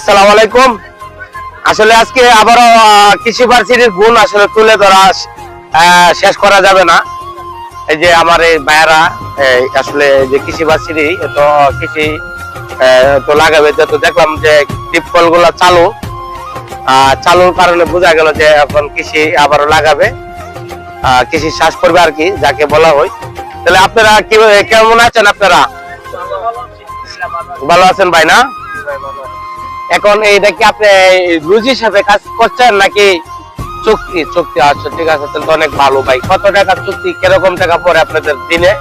আসসালামু আলাইকুম। আসলে আজকে আবারও কৃষি ভার্সিটির গুণ আসলে তুলে ধরা শেষ করা যাবে না। এই যে আমার এই ভাইয়েরা আসলে যে কৃষি ভার্সিটি তো কৃষি তো লাগাবে, তো দেখলাম যে টিপ কল গুলা চালুর কারণে বোঝা গেল যে এখন কৃষি আবারও লাগাবে, কৃষি চাষ করবে আর কি যাকে বলা হয়। তাহলে আপনারা কেমন আছেন? আপনারা ভালো আছেন ভাই না? এখন এইটা কি আপনি রুজি হিসাবে কাজ করছেন নাকি চুক্তি? আচ্ছা ঠিক আছে, তাহলে তো অনেক ভালো ভাই। কত টাকা চুক্তি, কিরকম টাকা পড়ে আপনাদের দিনে?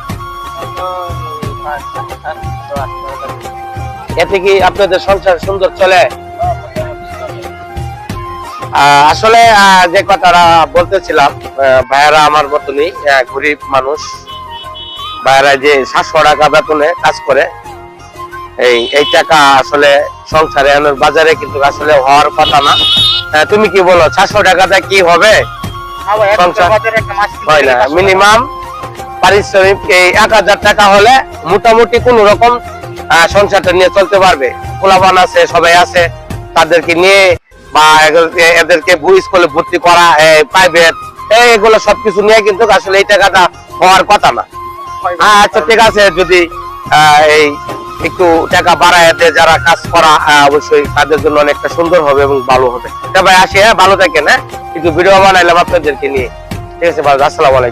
এতে কি আপনাদের সংসার সুন্দর চলে? আসলে যে কথাটা বলতেছিলাম, ভাইয়ারা আমার মতনই গরিব মানুষ, ভাইয়ারা যে 700 টাকা বেতনে কাজ করে, এই টাকা আসলে সংসারে আনার বাজারে কিন্তু আসলে হওয়ার কথা না। তুমি কি বলো, 700 টাকাটা কি হবে? হয় না। মিনিমাম পারিশ্রমিক এই 1000 টাকা হলে মোটামুটি কোন রকম সংসারটা নিয়ে চলতে পারবে। পোলাপান আছে, সবাই আছে, তাদেরকে নিয়ে বা এদেরকে স্কুলে ভর্তি করা, প্রাইভেট, এগুলো সবকিছু নিয়ে কিন্তু আসলে এই টাকাটা হওয়ার কথা না। আচ্ছা ঠিক আছে, যদি এই একটু টাকা বাড়ায় দেয় যারা কাজ করা, অবশ্যই তাদের জন্য অনেকটা সুন্দর হবে এবং ভালো হবে। ভাই আসি, ভালো থাকেন। একটু ভিডিও বানাইলাম আপনাদেরকে নিয়ে। ঠিক আছে ভাই, আসসালামু আলাইকুম।